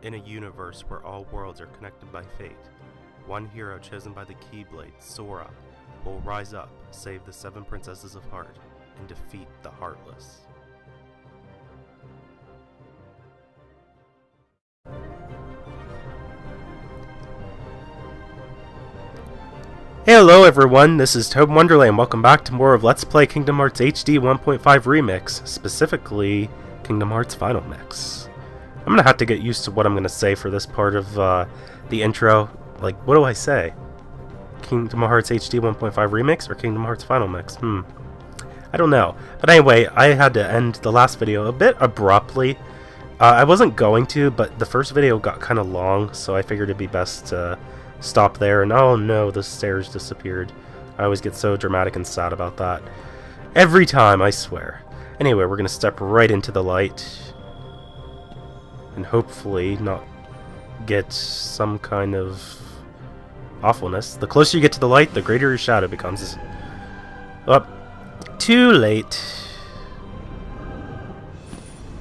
In a universe where all worlds are connected by fate, one hero chosen by the Keyblade, Sora, will rise up, save the 7 Princesses of Heart, and defeat the Heartless. Hey, hello everyone, this is ToadinWonderland. Welcome back to more of Let's Play Kingdom Hearts HD 1.5 Remix, specifically Kingdom Hearts Final Mix. I'm gonna have to get used to what I'm gonna say for this part of the intro. Like, what do I say? Kingdom Hearts HD 1.5 Remix or Kingdom Hearts Final Mix? I don't know. But anyway, I had to end the last video a bit abruptly. I wasn't going to, but the first video got kind of long, so I figured it'd be best to stop there. And oh no, the stairs disappeared. I always get so dramatic and sad about that. Every time, I swear. Anyway, we're gonna step right into the light. And hopefully not get some kind of awfulness. The closer you get to the light, the greater your shadow becomes. Oh, too late.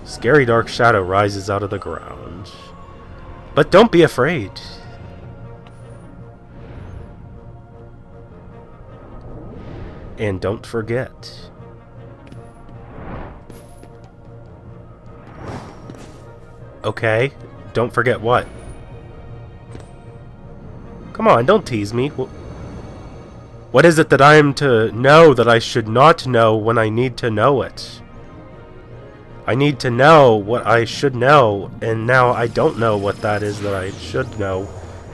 Scary dark shadow rises out of the ground. But don't be afraid. And don't forget. Okay, don't forget what? Come on, don't tease me. What is it that I am to know that I should not know when I need to know it? I need to know what I should know, and now I don't know what that is that I should know,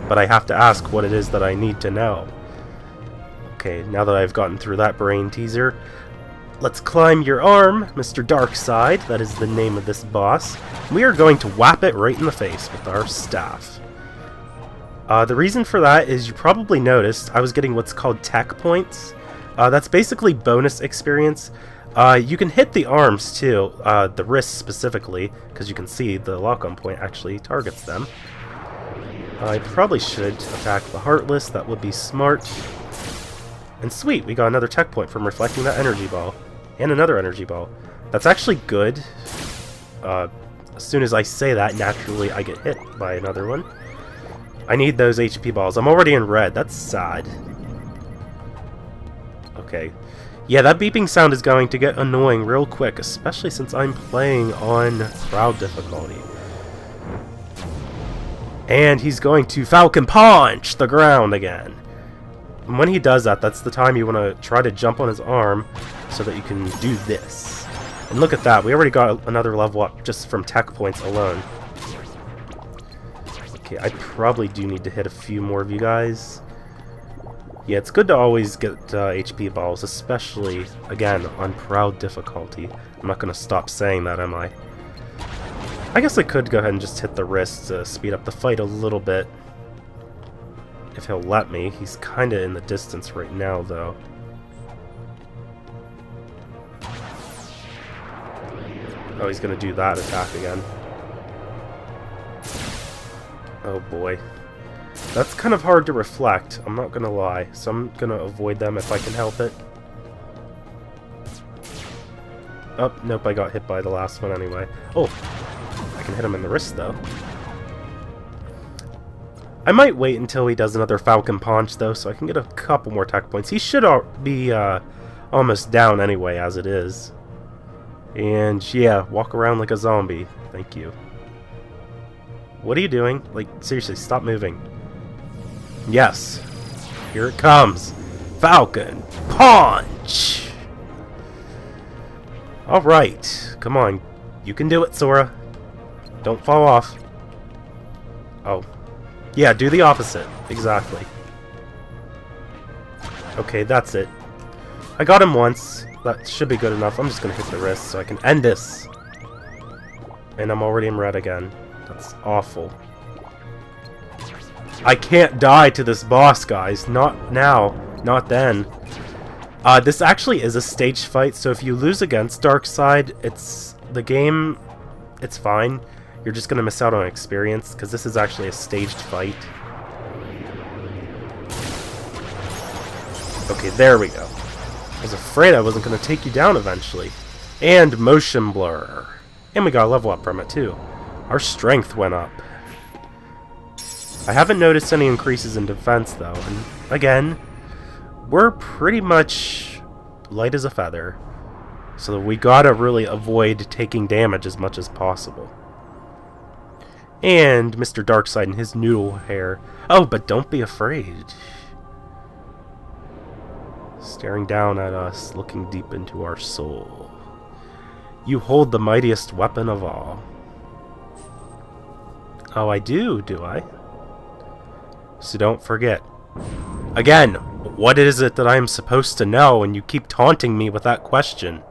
but I have to ask what it is that I need to know. Okay, now that I've gotten through that brain teaser, let's climb your arm, Mr. Darkside. That is the name of this boss. We are going to whap it right in the face with our staff. The reason for that is you probably noticed I was getting what's called tech points. That's basically bonus experience. You can hit the arms too, the wrists specifically, because you can see the lock-on point actually targets them. I probably should attack the Heartless. That would be smart. And sweet, we got another tech point from reflecting that energy ball. And another energy ball. That's actually good. As soon as I say that, naturally I get hit by another one. I need those HP balls. I'm already in red. That's sad. Okay. Yeah, that beeping sound is going to get annoying real quick, especially since I'm playing on crowd difficulty. And he's going to Falcon Punch the ground again. And when he does that, that's the time you want to try to jump on his arm so that you can do this. And look at that, we already got another level up just from tech points alone. Okay, I probably do need to hit a few more of you guys. Yeah, it's good to always get HP balls, especially, again, on proud difficulty. I'm not going to stop saying that, am I? I guess I could go ahead and just hit the wrist to speed up the fight a little bit. If he'll let me. He's kind of in the distance right now, though. Oh, he's going to do that attack again. Oh boy. That's kind of hard to reflect, I'm not going to lie. So I'm going to avoid them if I can help it. Oh, nope, I got hit by the last one anyway. Oh, I can hit him in the wrist, though. I might wait until he does another Falcon Punch, though, so I can get a couple more tech points. He should be almost down anyway, as it is. And, yeah, walk around like a zombie. Thank you. What are you doing? Like, seriously, stop moving. Yes. Here it comes. Falcon Punch! Alright. Come on. You can do it, Sora. Don't fall off. Oh. Yeah, do the opposite. Exactly. Okay, that's it. I got him once. That should be good enough. I'm just going to hit the wrist so I can end this. And I'm already in red again. That's awful. I can't die to this boss, guys. Not now. Not then. This actually is a staged fight, so if you lose against Darkside, the game, it's fine. You're just going to miss out on experience, because this is actually a staged fight. Okay, there we go. I was afraid I wasn't going to take you down eventually. And motion blur. And we got a level up from it too. Our strength went up. I haven't noticed any increases in defense though, and again, we're pretty much light as a feather, so we gotta really avoid taking damage as much as possible. And Mr. Darkseid and his noodle hair. Oh, but don't be afraid. Staring down at us, looking deep into our soul. You hold the mightiest weapon of all. Oh, I do I? So don't forget. Again, what is it that I am supposed to know, and you keep taunting me with that question?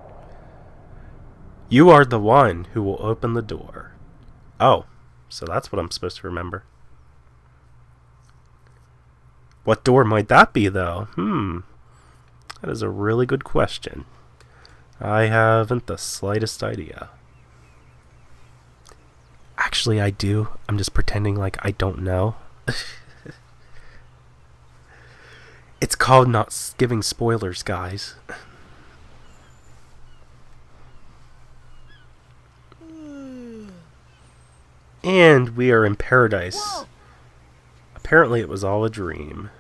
You are the one who will open the door. Oh, so that's what I'm supposed to remember. What door might that be, though? That is a really good question. I haven't the slightest idea. Actually, I do. I'm just pretending like I don't know. It's called not giving spoilers, guys. And we are in paradise. Whoa. Apparently it was all a dream.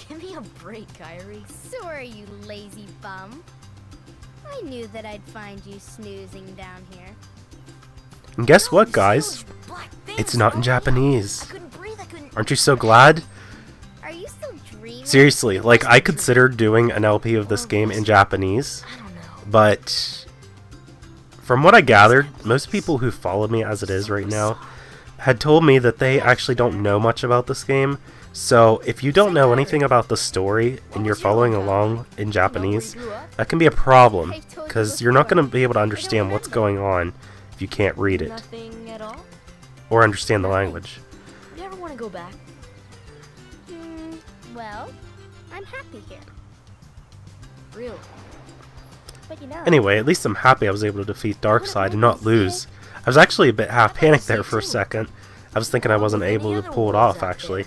Give me a break, Kairi. Sora, you lazy bum. I knew that I'd find you snoozing down here. And guess what, guys? Black things It's not in all over. I Japanese. couldn't breathe. I couldn't. Aren't you so glad? Are you still dreaming? Seriously, like, I considered doing an LP of this game in Japanese, I don't know. but from what I gathered, most people who follow me as it is right now had told me that they actually don't know much about this game. So if you don't know anything about the story and you're following along in Japanese, that can be a problem, because you're not going to be able to understand what's going on if you can't read it Nothing at all. or understand the language. You ever want to go back? Well, I'm happy here. Really? But you know, Anyway, at least I'm happy I was able to defeat Darkseid and not lose. I was actually a bit half panicked there for a second. I was thinking I wasn't able to pull it off, actually.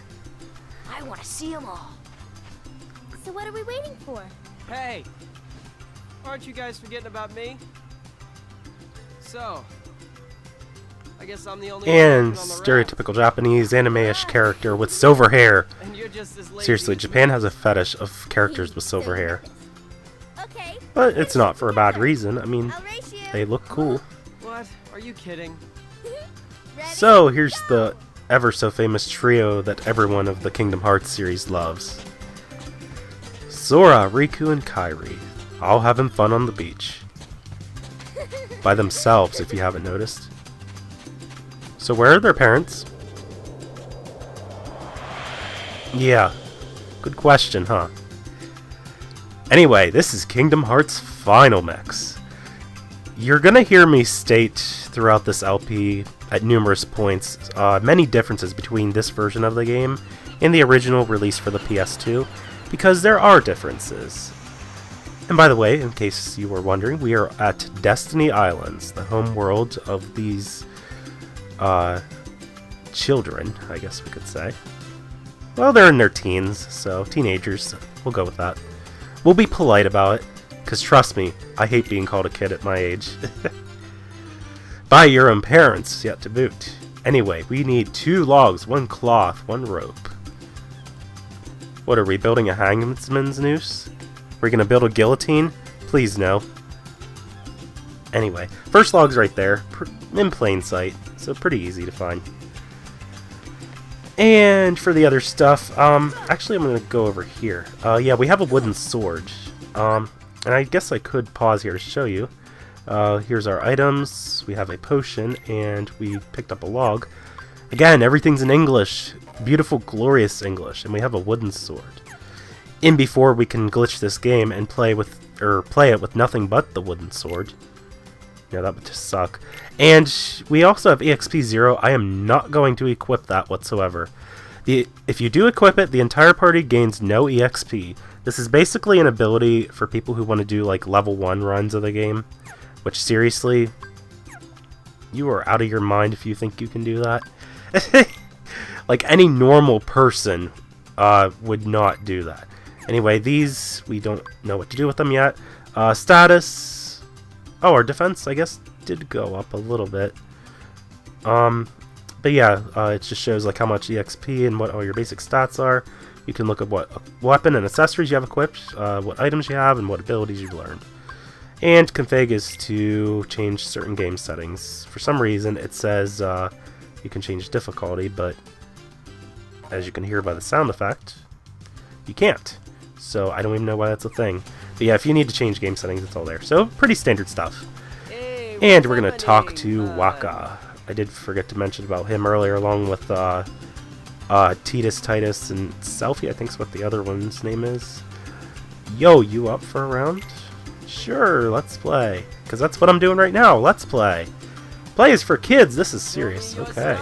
I want to see them all. so what are we waiting for? Hey! Aren't you guys forgetting about me? So, I guess I'm the only And one on the raft. stereotypical Japanese anime-ish character with silver hair. And you're just as lazy Seriously, as Japan me. has a fetish of characters with silver hair. Okay. But it's not for a bad reason. I mean, I'll race you. they look cool. What? Are you kidding? Ready? So, here's the ever so famous trio that everyone of the Kingdom Hearts series loves. Sora, Riku, and Kairi, all having fun on the beach. By themselves, if you haven't noticed. So where are their parents? Yeah, good question, huh? Anyway, this is Kingdom Hearts Final Mix. You're gonna hear me state throughout this LP at numerous points many differences between this version of the game and the original release for the PS2, because there are differences. And by the way, in case you were wondering, we are at Destiny Islands, the home world of these children, I guess we could say. Well, they're in their teens, so teenagers, we'll go with that. We'll be polite about it, because trust me, I hate being called a kid at my age. By your own parents, yet to boot. Anyway, we need 2 logs, 1 cloth, 1 rope. What, are we building a hangman's noose? We're gonna build a guillotine? Please no. Anyway, first log's right there, in plain sight, so pretty easy to find. And for the other stuff, actually I'm gonna go over here. Yeah, we have a wooden sword. And I guess I could pause here to show you. Here's our items, we have a potion, and we picked up a log. Again, everything's in English. Beautiful, glorious English, and we have a wooden sword. In before we can glitch this game and play it with nothing but the wooden sword. Yeah, that would just suck. And we also have EXP 0. I am not going to equip that whatsoever. If you do equip it, the entire party gains no EXP. This is basically an ability for people who want to do like level 1 runs of the game. Which, seriously, you are out of your mind if you think you can do that. Like, any normal person would not do that. Anyway, these, we don't know what to do with them yet. Status. Oh, our defense, I guess, did go up a little bit. But yeah, it just shows like how much EXP and what all your basic stats are. You can look at what weapon and accessories you have equipped, what items you have, and what abilities you've learned. And config is to change certain game settings. For some reason, it says you can change difficulty, but as you can hear by the sound effect, you can't. So I don't even know why that's a thing. But yeah, if you need to change game settings, it's all there. So pretty standard stuff. Hey, And what's we're going to talk happening, to Wawaka. I did forget to mention about him earlier, along with Titus, and Selfie, I think's what the other one's name is. Yo, you up for a round? Sure, let's play. Because that's what I'm doing right now. Let's play. Play is for kids. This is serious. Okay.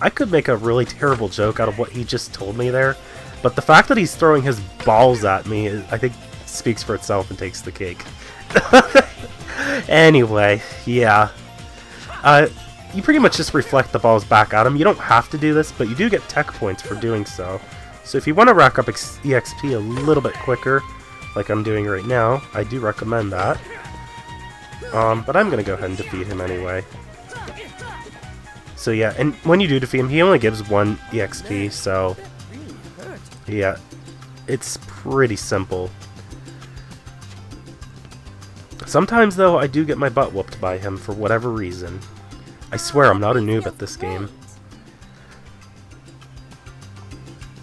I could make a really terrible joke out of what he just told me there, but the fact that he's throwing his balls at me, I think, speaks for itself and takes the cake. Anyway, yeah. You pretty much just reflect the balls back at him. You don't have to do this, but you do get tech points for doing so. So if you want to rack up EXP a little bit quicker, like I'm doing right now, I do recommend that. But I'm going to go ahead and defeat him anyway. So yeah, and when you do defeat him, he only gives 1 EXP, so yeah, it's pretty simple. Sometimes, though, I do get my butt whooped by him for whatever reason. I swear I'm not a noob at this game.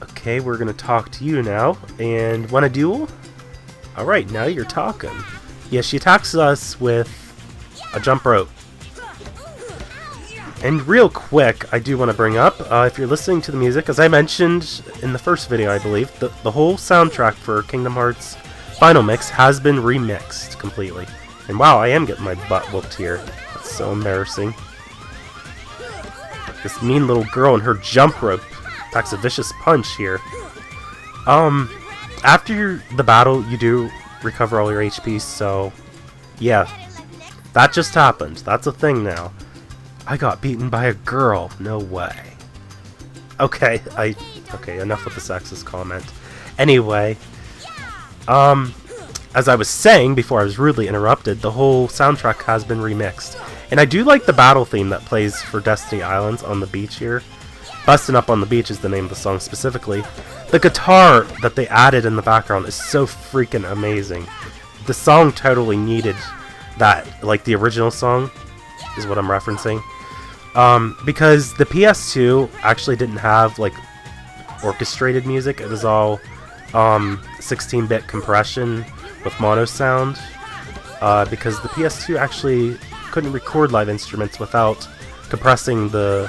Okay, we're gonna talk to you now. And want a duel? Alright, now you're talking. Yeah, she attacks us with a jump rope. And real quick, I do want to bring up, if you're listening to the music, as I mentioned in the first video, I believe, the whole soundtrack for Kingdom Hearts Final Mix has been remixed completely. And wow, I am getting my butt whooped here. That's so embarrassing. This mean little girl and her jump rope packs a vicious punch here. After the battle, you do recover all your HP, so yeah, that just happened. That's a thing now. I got beaten by a girl. No way. Okay, okay, enough with the sexist comment. Anyway, as I was saying before I was rudely interrupted, the whole soundtrack has been remixed. And I do like the battle theme that plays for Destiny Islands on the beach here. Bustin' Up on the Beach is the name of the song specifically. The guitar that they added in the background is so freaking amazing. The song totally needed that, like the original song is what I'm referencing. Because the PS2 actually didn't have like orchestrated music. It was all 16-bit compression with mono sound. Because the PS2 actually couldn't record live instruments without compressing the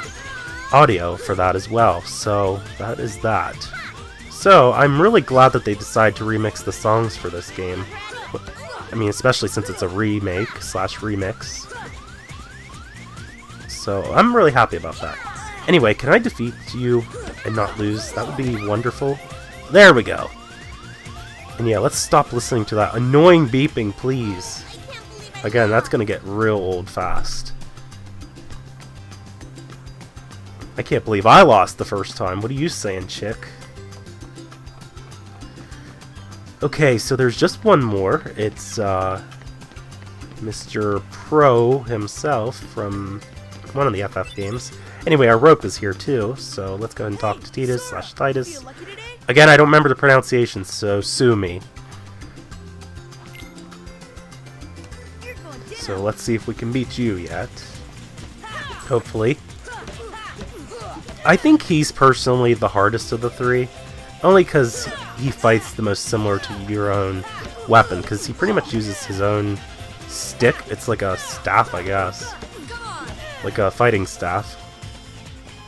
audio for that as well. So that is that. So I'm really glad that they decided to remix the songs for this game. I mean, especially since it's a remake / remix. So I'm really happy about that. Anyway, can I defeat you and not lose? That would be wonderful. There we go. And yeah, let's stop listening to that annoying beeping, please. Again, that's gonna get real old fast. I can't believe I lost the first time. What are you saying, chick? Okay, so there's just one more. It's Mr. Pro himself from one of the FF games. Anyway, our rope is here too, so let's go ahead and talk to Titus / Titus. Again, I don't remember the pronunciation, so sue me. So let's see if we can beat you yet. Hopefully. I think he's personally the hardest of the three, only because he fights the most similar to your own weapon, because he pretty much uses his own stick. It's like a staff, I guess. Like a fighting staff.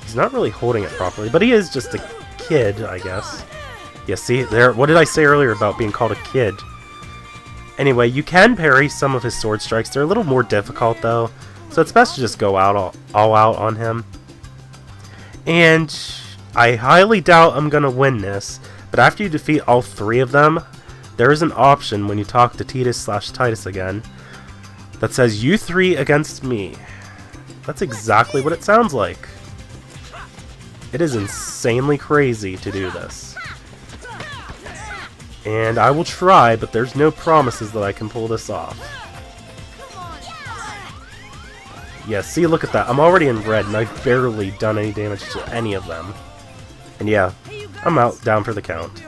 He's not really holding it properly, but he is just a kid, I guess. Yeah, see, there. What did I say earlier about being called a kid? Anyway, you can parry some of his sword strikes. They're a little more difficult, though, so it's best to just go out all out on him. And I highly doubt I'm going to win this, but after you defeat all 3 of them, there is an option when you talk to Titus / Titus again that says, "You 3 against me." That's exactly what it sounds like. It is insanely crazy to do this. And I will try, but there's no promises that I can pull this off. Yeah, see, look at that. I'm already in red, and I've barely done any damage to any of them. And yeah, I'm out, down for the count.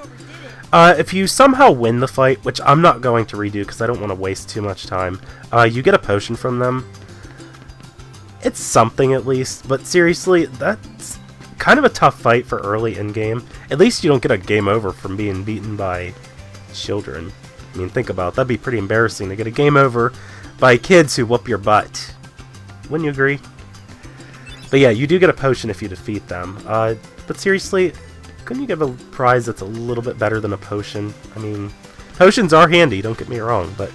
If you somehow win the fight, which I'm not going to redo because I don't want to waste too much time, you get a potion from them. It's something at least, but seriously, that's kind of a tough fight for early in-game. At least you don't get a game over from being beaten by children. I mean, think about it. That'd be pretty embarrassing to get a game over by kids who whoop your butt. Wouldn't you agree? But yeah, you do get a potion if you defeat them. But seriously, couldn't you give a prize that's a little bit better than a potion? I mean, potions are handy, don't get me wrong, but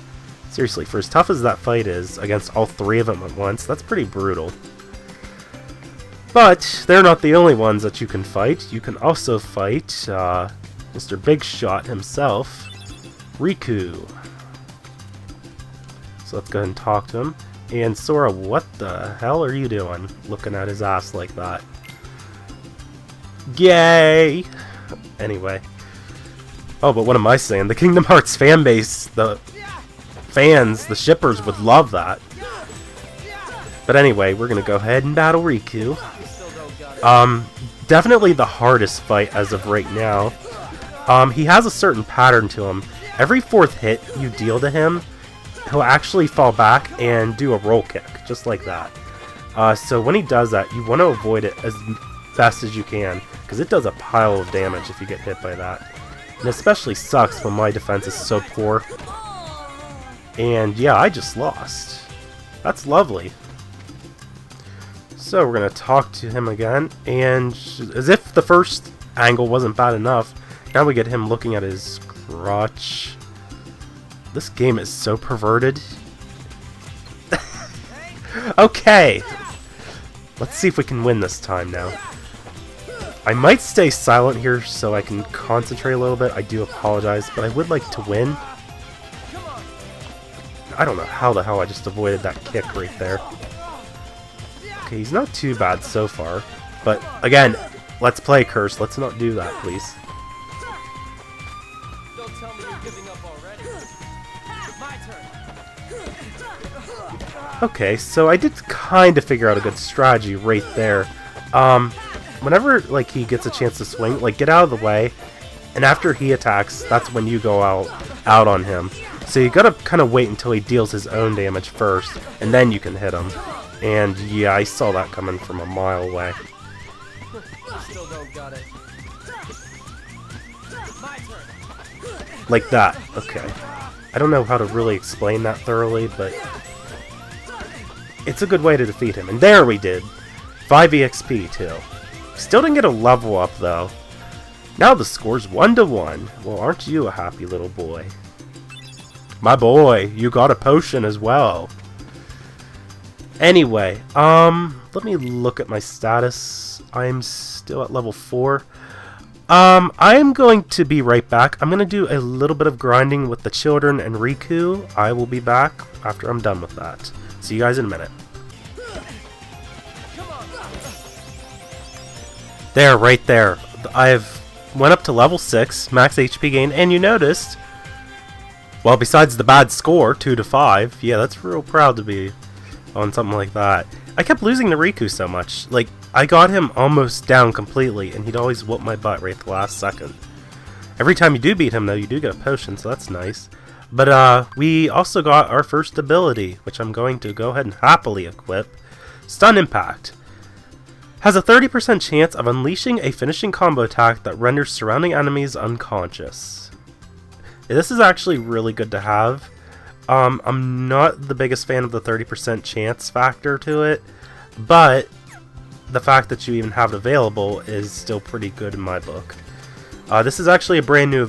seriously, for as tough as that fight is against all three of them at once, that's pretty brutal. But they're not the only ones that you can fight. You can also fight Mr. Big Shot himself, Riku. So let's go ahead and talk to him. And Sora, what the hell are you doing looking at his ass like that? Yay! Anyway. Oh, but what am I saying? The Kingdom Hearts fan base, the fans, the shippers would love that. But anyway, we're gonna go ahead and battle Riku. Definitely the hardest fight as of right now. He has a certain pattern to him. Every fourth hit you deal to him, he'll actually fall back and do a roll kick, just like that. So when he does that, you want to avoid it as best as you can, because it does a pile of damage if you get hit by that. And especially sucks when my defense is so poor. And yeah, I just lost. That's lovely. So we're going to talk to him again, and as if the first angle wasn't bad enough, now we get him looking at his crotch. This game is so perverted. Okay, let's see if we can win this time now. I might stay silent here so I can concentrate a little bit. I do apologize, but I would like to win. I don't know how the hell I just avoided that kick right there. Okay, he's not too bad so far. But again, let's play Curse. Let's not do that, please. Don't tell me you're giving up already. My turn. Okay, so I did kind of figure out a good strategy right there. Whenever like he gets a chance to swing, like get out of the way, and after he attacks, that's when you go out on him. So you gotta kind of wait until he deals his own damage first, and then you can hit him. And yeah, I saw that coming from a mile away. Still don't got it. My turn. Like that. Okay. I don't know how to really explain that thoroughly, but it's a good way to defeat him. And there we did. 5 EXP too. Still didn't get a level up though. Now the score's 1-1. Well, aren't you a happy little boy? My boy, you got a potion as well. Anyway, let me look at my status. I'm still at level 4. I am going to be right back. I'm going to do a little bit of grinding with the children and Riku. I will be back after I'm done with that. See you guys in a minute. There, right there. I've went up to level 6, max HP gain, and you noticed, well, besides the bad score, 2-5, yeah, that's real proud to be on something like that. I kept losing to Riku so much. Like, I got him almost down completely, and he'd always whoop my butt right at the last second. Every time you do beat him, though, you do get a potion, so that's nice. But, we also got our first ability, which I'm going to go ahead and happily equip. Stun Impact. Has a 30% chance of unleashing a finishing combo attack that renders surrounding enemies unconscious. This is actually really good to have. I'm not the biggest fan of the 30% chance factor to it, but the fact that you even have it available is still pretty good in my book. This is actually a brand new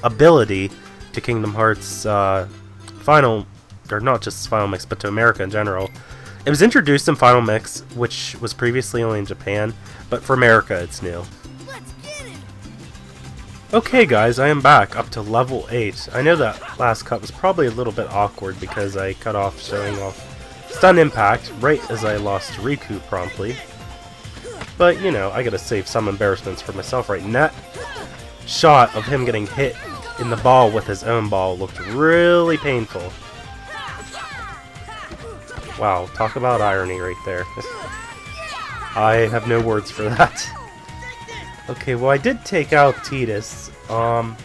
ability to Kingdom Hearts Final, or not just Final Mix, but to America in general. It was introduced in Final Mix, which was previously only in Japan, but for America it's new. Okay guys, I am back up to level 8. I know that last cut was probably a little bit awkward because I cut off showing off Stun Impact right as I lost to Riku promptly. But, you know, I gotta save some embarrassments for myself right now. That shot of him getting hit in the ball with his own ball looked really painful. Wow, talk about irony right there. I have no words for that. Okay, well I did take out Titus, so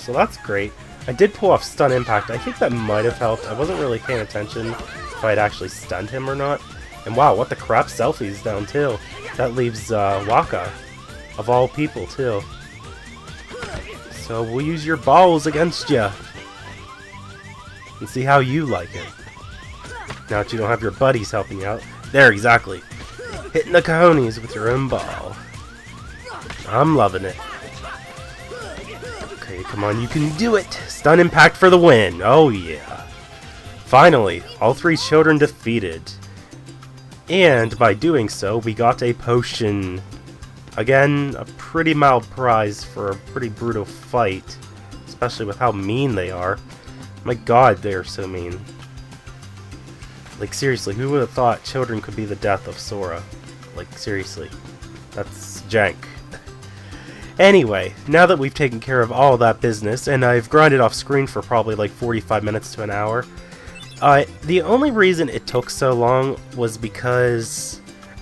that's great. I did pull off Stun Impact. I think that might have helped. I wasn't really paying attention if I'd actually stunned him or not. And wow, what the crap, Selfie's down too. That leaves Wawaka, of all people too. So we'll use your balls against you. And see how you like it. Now that you don't have your buddies helping you out. There, exactly. Hitting the cojones with your own ball. I'm loving it. Okay, come on, you can do it! Stun Impact for the win! Oh yeah. Finally, all 3 children defeated. And by doing so, we got a potion. Again, a pretty mild prize for a pretty brutal fight. Especially with how mean they are. My god, they are so mean. Like, seriously, who would have thought children could be the death of Sora? Like, seriously. That's jank. Anyway, now that we've taken care of all that business, and I've grinded off screen for probably like 45 minutes to an hour, the only reason it took so long was because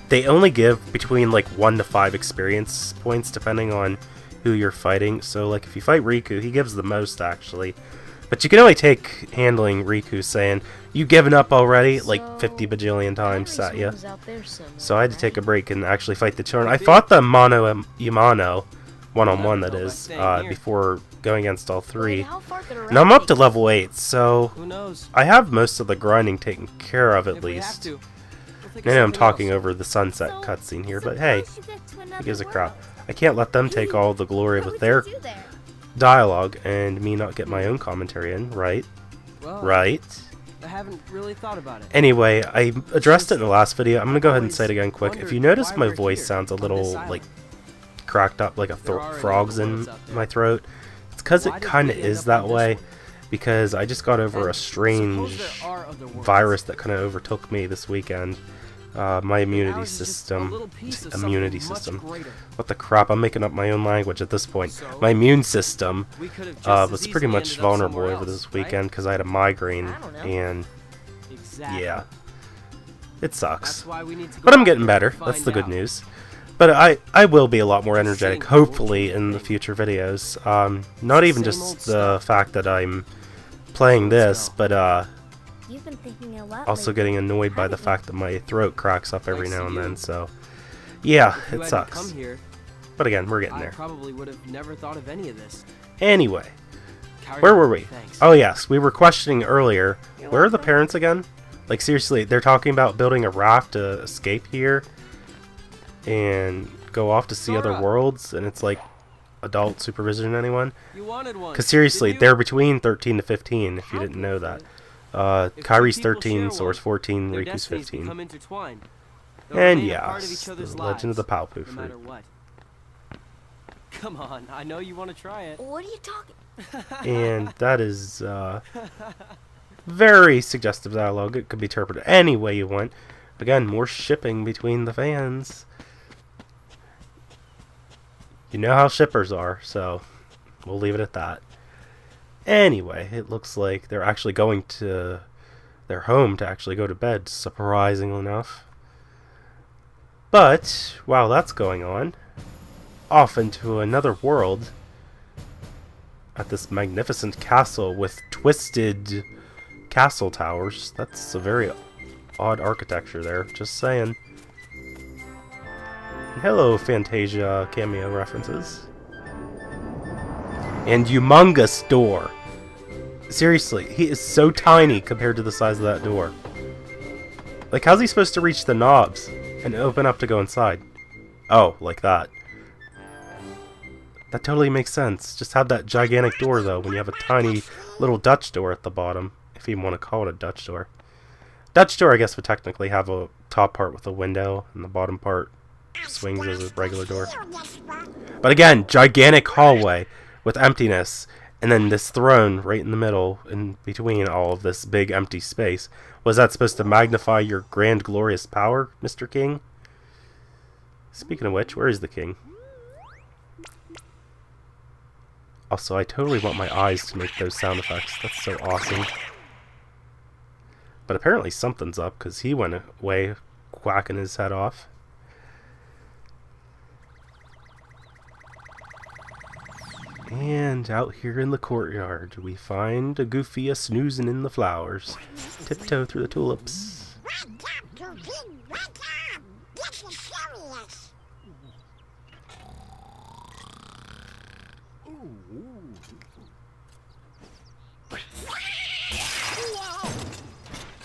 they only give between like 1 to 5 experience points depending on who you're fighting. So like if you fight Riku, he gives the most actually. But you can only take handling Riku saying, "You given up already?" like 50 bajillion times at you. So I had to take a break and actually fight the children. I fought the Mono Yamano, one-on-one that is, before going against all 3. Now I'm up to level 8, so I have most of the grinding taken care of at least. I know I'm talking over the sunset cutscene here, but hey, who gives a crap? I can't let them take all the glory with their dialogue and me not get my own commentary in, right? Right? I haven't really thought about it. Anyway, I addressed it in the last video. I'm gonna go ahead and say it again quick. If you notice my voice sounds a little like cracked up, like a frog's in my throat, it's because it kind of is that way, because I just got over a strange virus that kind of overtook me this weekend. My immunity system. What the crap? I'm making up my own language at this point. My immune system was pretty much vulnerable over this weekend because I had a migraine, and yeah, it sucks. But I'm getting better. That's the good news. But I will be a lot more energetic, hopefully, in the future videos. Not even just the fact that I'm playing this, but You've been thinking a lot also lately. getting annoyed by the fact that my throat cracks up every now and then, so yeah, it sucks. But again, we're getting there. I probably would have never thought of any of this. Anyway, where were we? Oh yes, we were questioning earlier. Where are the parents again? Like seriously, they're talking about building a raft to escape here and go off to see other worlds, and it's like adult supervision, anyone? Because seriously, they're between 13 to 15, if you didn't know that. Kairi's 13, Sora's 14, Riku's 15. And yeah, the Legend of the Palpu Fruit. Come on, I know you want to try it. What are you talking? And that is very suggestive dialogue. It could be interpreted any way you want. Again, more shipping between the fans. You know how shippers are, so we'll leave it at that. Anyway, it looks like they're actually going to their home to actually go to bed, surprisingly enough. But, while that's going on, off into another world at this magnificent castle with twisted castle towers. That's a very odd architecture there, just saying. Hello, Fantasia cameo references. And humongous door. Seriously, he is so tiny compared to the size of that door. Like, how's he supposed to reach the knobs and open up to go inside? Oh, like that. That totally makes sense. Just have that gigantic door, though, when you have a tiny little Dutch door at the bottom, if you want to call it a Dutch door. Dutch door, I guess, would technically have a top part with a window, and the bottom part swings as a regular door. But again, gigantic hallway with emptiness, and then this throne right in the middle, in between all of this big empty space. Was that supposed to magnify your grand glorious power, Mr. King? Speaking of which, where is the king? Also, I totally want my eyes to make those sound effects. That's so awesome. But apparently something's up, because he went away quacking his head off. And out here in the courtyard, we find a Goofy a-snoozing in the flowers. Tiptoe through the tulips. Welcome to Welcome. This is serious.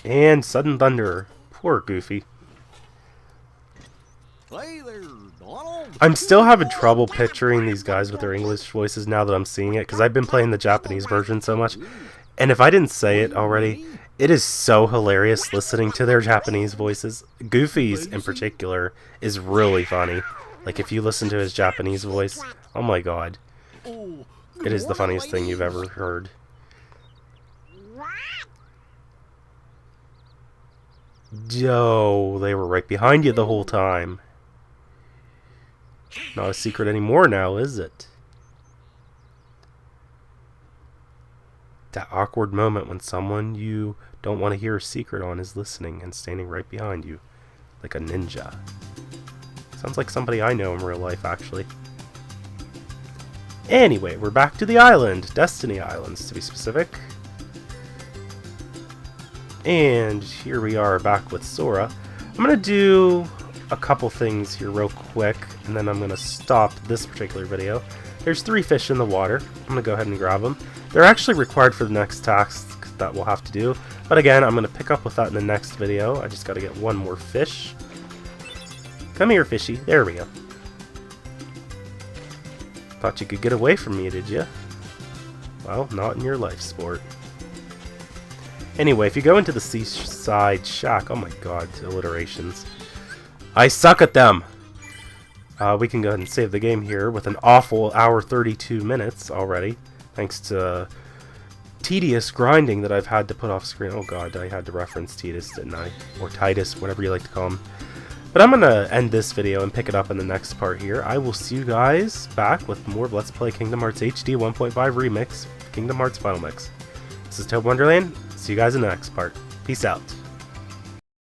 And sudden thunder. Poor Goofy. Hey there, Donald. I'm still having trouble picturing these guys with their English voices now that I'm seeing it, because I've been playing the Japanese version so much. And if I didn't say it already, it is so hilarious listening to their Japanese voices. Goofy's, in particular, is really funny. Like, if you listen to his Japanese voice, oh my god. It is the funniest thing you've ever heard. Yo, they were right behind you the whole time. Not a secret anymore now, is it? That awkward moment when someone you don't want to hear a secret on is listening and standing right behind you, like a ninja. Sounds like somebody I know in real life, actually. Anyway, we're back to the island. Destiny Islands, to be specific. And here we are back with Sora. I'm going to do a couple things here real quick, and then I'm going to stop this particular video. There's 3 fish in the water. I'm going to go ahead and grab them. They're actually required for the next task that we'll have to do. But again, I'm going to pick up with that in the next video. I just got to get one more fish. Come here, fishy. There we go. Thought you could get away from me, did you? Well, not in your life, sport. Anyway, if you go into the seaside shack, oh my god, alliterations. I suck at them! We can go ahead and save the game here with an awful hour 32 minutes already. Thanks to tedious grinding that I've had to put off screen. Oh god, I had to reference Titus, didn't I? Or Titus, whatever you like to call him. But I'm going to end this video and pick it up in the next part here. I will see you guys back with more Let's Play Kingdom Hearts HD 1.5 Remix, Kingdom Hearts Final Mix. This is ToadinWonderland. See you guys in the next part. Peace out.